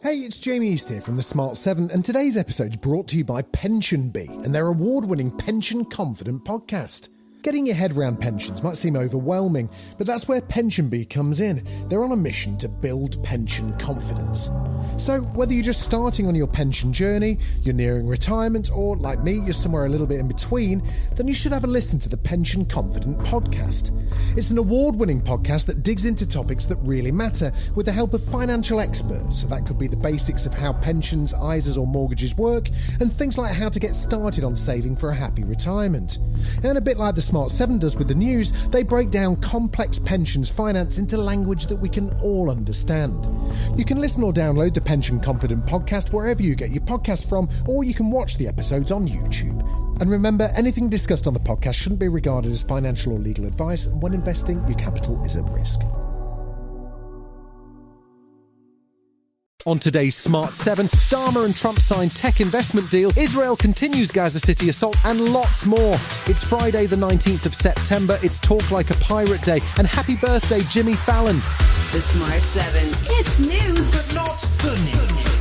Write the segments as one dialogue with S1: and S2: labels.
S1: Hey, it's Jamie East here from the Smart 7, and today's episode is brought to you by Pension Bee and their award-winning Pension Confident podcast. Getting your head around pensions might seem overwhelming, but that's where Pension Bee comes in. They're on a mission to build pension confidence. So whether you're just starting on your pension journey, you're nearing retirement, or like me, you're somewhere a little bit in between, then you should have a listen to the Pension Confident podcast. It's an award-winning podcast that digs into topics that really matter with the help of financial experts. So that could be the basics of how pensions, ISAs or mortgages work, and things like how to get started on saving for a happy retirement. And a bit like the Smart 7 does with the news, they break down complex pensions finance into language that we can all understand. You can listen or download the Pension Confident podcast wherever you get your podcast from, or you can watch the episodes on YouTube. And remember, anything discussed on the podcast shouldn't be regarded as financial or legal advice, and when investing, your capital is at risk. On today's Smart 7, Starmer and Trump sign tech investment deal, Israel continues Gaza City assault, and lots more. It's Friday the 19th of September, it's Talk Like a Pirate Day, and happy birthday Jimmy Fallon.
S2: The Smart 7. It's news, but not the news.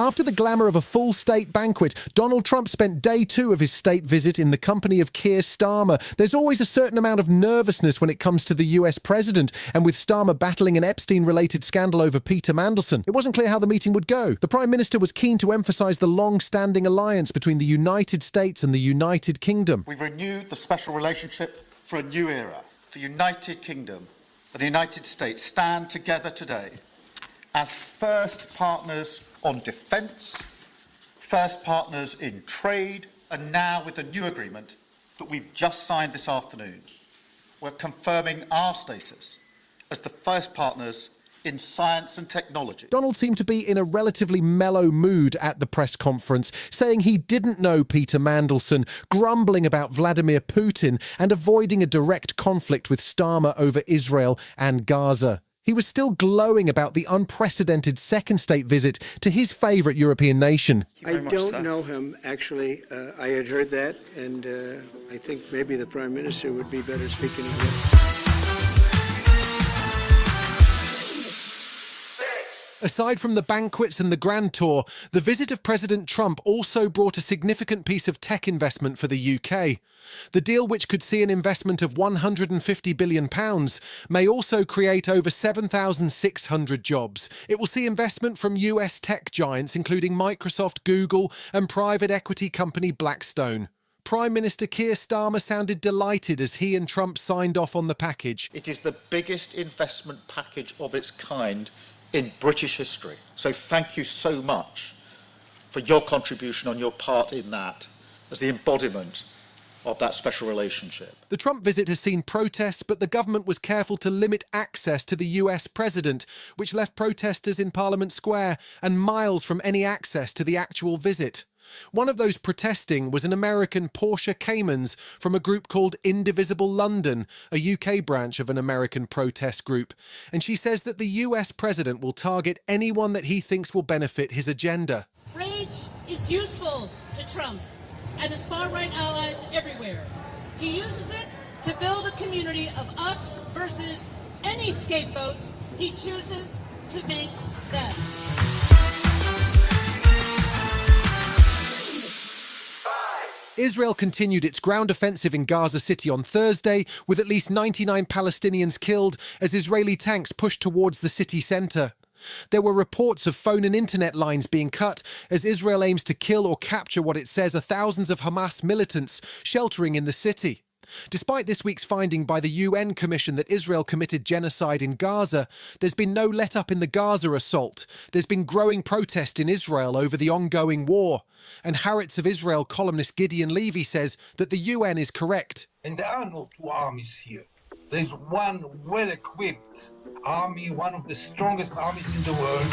S1: After the glamour of a full state banquet, Donald Trump spent day 2 of his state visit in the company of Keir Starmer. There's always a certain amount of nervousness when it comes to the US president, and with Starmer battling an Epstein-related scandal over Peter Mandelson, it wasn't clear how the meeting would go. The Prime Minister was keen to emphasise the long-standing alliance between the United States and the United Kingdom.
S3: We've renewed the special relationship for a new era. The United Kingdom and the United States stand together today as first partners on defence, first partners in trade, and now with the new agreement that we've just signed this afternoon, we're confirming our status as the first partners in science and technology.
S1: Donald seemed to be in a relatively mellow mood at the press conference, saying he didn't know Peter Mandelson, grumbling about Vladimir Putin, and avoiding a direct conflict with Starmer over Israel and Gaza. He was still glowing about the unprecedented second state visit to his favourite European nation.
S4: I don't know him, actually. I had heard that, and I think maybe the Prime Minister would be better speaking of it.
S1: Aside from the banquets and the grand tour, the visit of President Trump also brought a significant piece of tech investment for the UK. The deal, which could see an investment of £150 billion, may also create over 7,600 jobs. It will see investment from US tech giants including Microsoft, Google and private equity company Blackstone. Prime Minister Keir Starmer sounded delighted as he and Trump signed off on the package.
S3: It is the biggest investment package of its kind in British history. So thank you so much for your contribution on your part in that as the embodiment of that special relationship.
S1: The Trump visit has seen protests, but the government was careful to limit access to the US president, which left protesters in Parliament Square and miles from any access to the actual visit. One of those protesting was an American Porsche Caymans from a group called Indivisible London, a UK branch of an American protest group. And she says that the US president will target anyone that he thinks will benefit his agenda.
S5: Rage is useful to Trump and his far-right allies everywhere. He uses it to build a community of us versus any scapegoat he chooses to make them.
S1: Israel continued its ground offensive in Gaza City on Thursday, with at least 99 Palestinians killed as Israeli tanks pushed towards the city centre. There were reports of phone and internet lines being cut as Israel aims to kill or capture what it says are thousands of Hamas militants sheltering in the city. Despite this week's finding by the UN Commission that Israel committed genocide in Gaza, there's been no let-up in the Gaza assault. There's been growing protest in Israel over the ongoing war. And Haaretz of Israel columnist Gideon Levy says that the UN is correct.
S6: And there are no two armies here. There's one well-equipped army, one of the strongest armies in the world.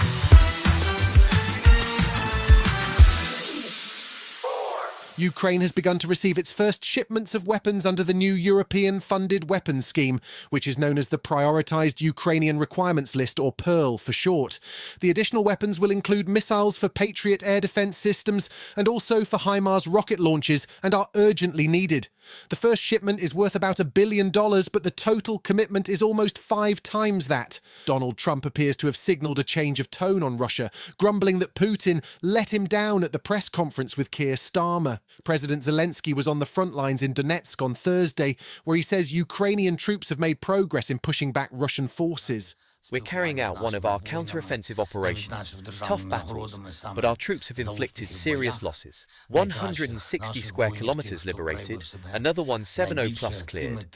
S1: Ukraine has begun to receive its first shipments of weapons under the new European-funded weapons scheme, which is known as the Prioritised Ukrainian Requirements List, or PEARL for short. The additional weapons will include missiles for Patriot air defence systems and also for HIMARS rocket launches, and are urgently needed. The first shipment is worth about $1 billion, but the total commitment is almost 5 times that. Donald Trump appears to have signalled a change of tone on Russia, grumbling that Putin let him down at the press conference with Keir Starmer. President Zelensky was on the front lines in Donetsk on Thursday, where he says Ukrainian troops have made progress in pushing back Russian forces.
S7: We're carrying out one of our counter-offensive operations, tough battles, but our troops have inflicted serious losses. 160 square kilometres liberated, another one 7-0 plus cleared,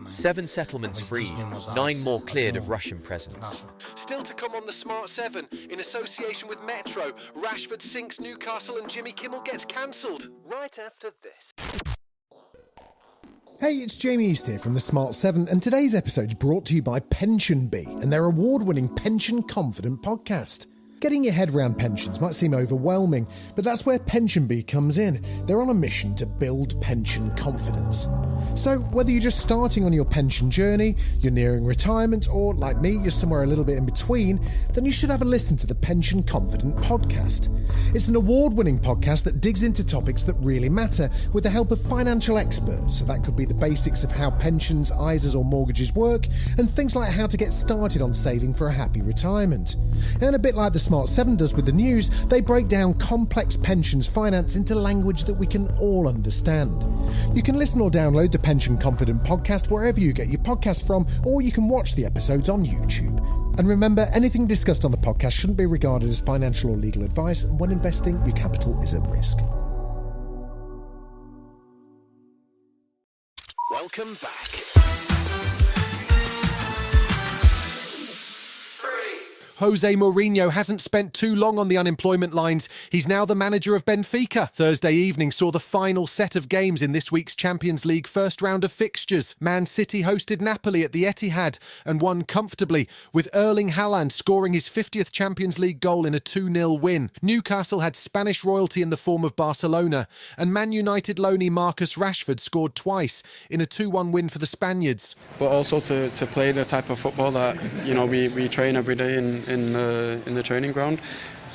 S7: 7 settlements freed, 9 more cleared of Russian presence.
S8: Still to come on the Smart 7, in association with Metro, Rashford sinks Newcastle and Jimmy Kimmel gets cancelled. Right after this.
S1: Hey, it's Jamie East here from the Smart 7, and today's episode's brought to you by Pension Bee and their award-winning Pension Confident podcast. Getting your head around pensions might seem overwhelming, but that's where Pension Bee comes in. They're on a mission to build pension confidence. So whether you're just starting on your pension journey, you're nearing retirement, or like me, you're somewhere a little bit in between, then you should have a listen to the Pension Confident podcast. It's an award-winning podcast that digs into topics that really matter with the help of financial experts. So that could be the basics of how pensions, ISAs or mortgages work, and things like how to get started on saving for a happy retirement. And a bit like the Smart 7 does with the news, they break down complex pensions finance into language that we can all understand. You can listen or download the Pension Confident podcast wherever you get your podcast from, or you can watch the episodes on YouTube. And remember, anything discussed on the podcast shouldn't be regarded as financial or legal advice, and when investing, your capital is at risk.
S8: Welcome back.
S1: Jose Mourinho hasn't spent too long on the unemployment lines. He's now the manager of Benfica. Thursday evening saw the final set of games in this week's Champions League first round of fixtures. Man City hosted Napoli at the Etihad and won comfortably, with Erling Haaland scoring his 50th Champions League goal in a 2-0 win. Newcastle had Spanish royalty in the form of Barcelona, and Man United loanee Marcus Rashford scored twice in a 2-1 win for the Spaniards.
S9: But also to play the type of football that we train every day in the training ground.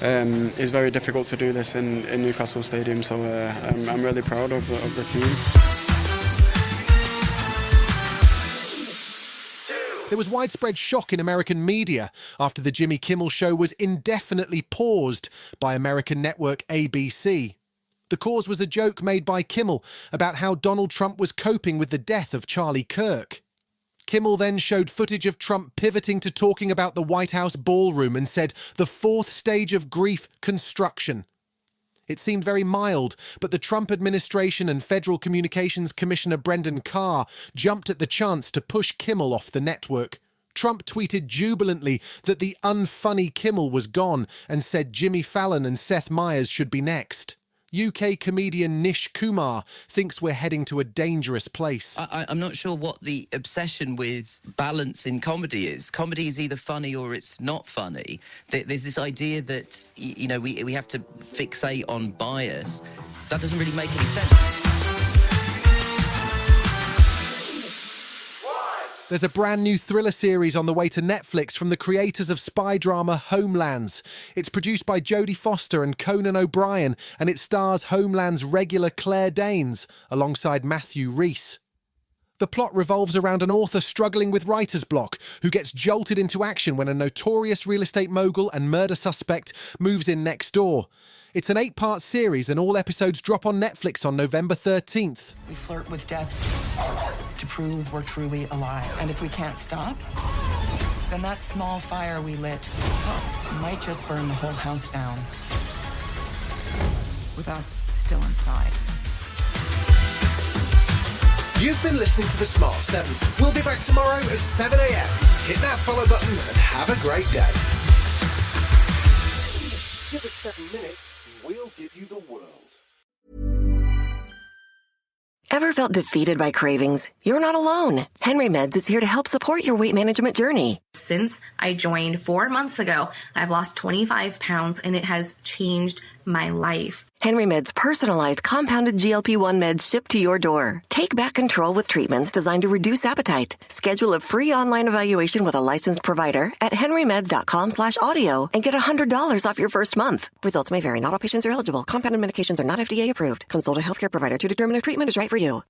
S9: It's very difficult to do this in Newcastle Stadium, so I'm really proud of the team.
S1: There was widespread shock in American media after the Jimmy Kimmel show was indefinitely paused by American network ABC. The cause was a joke made by Kimmel about how Donald Trump was coping with the death of Charlie Kirk. Kimmel then showed footage of Trump pivoting to talking about the White House ballroom and said, "The 4th stage of grief, construction." It seemed very mild, but the Trump administration and Federal Communications Commissioner Brendan Carr jumped at the chance to push Kimmel off the network. Trump tweeted jubilantly that the unfunny Kimmel was gone and said Jimmy Fallon and Seth Meyers should be next. UK comedian Nish Kumar thinks we're heading to a dangerous place.
S10: I'm not sure what the obsession with balance in comedy is. Comedy is either funny or it's not funny. There's this idea that, we have to fixate on bias. That doesn't really make any sense.
S1: There's a brand new thriller series on the way to Netflix from the creators of spy drama Homelands. It's produced by Jodie Foster and Conan O'Brien, and it stars Homeland's regular Claire Danes alongside Matthew Rhys. The plot revolves around an author struggling with writer's block who gets jolted into action when a notorious real estate mogul and murder suspect moves in next door. It's an 8-part series and all episodes drop on Netflix on November 13th.
S11: We flirt with death to prove we're truly alive. And if we can't stop, then that small fire we lit might just burn the whole house down, with us still inside.
S12: You've been listening to The Smart 7. We'll be back tomorrow at 7 a.m. Hit that follow button and have a great day. Give us 7 minutes, we'll give you the world.
S13: Ever felt defeated by cravings? You're not alone. Henry Meds is here to help support your weight management journey.
S14: Since I joined 4 months ago, I've lost 25 pounds and it has changed my life.
S13: Henry Med's personalized compounded GLP-1 meds shipped to your door. Take back control with treatments designed to reduce appetite. Schedule a free online evaluation with a licensed provider at henrymeds.com/audio and get $100 off your first month. Results may vary. Not all patients are eligible. Compounded medications are not FDA approved. Consult a healthcare provider to determine if treatment is right for you.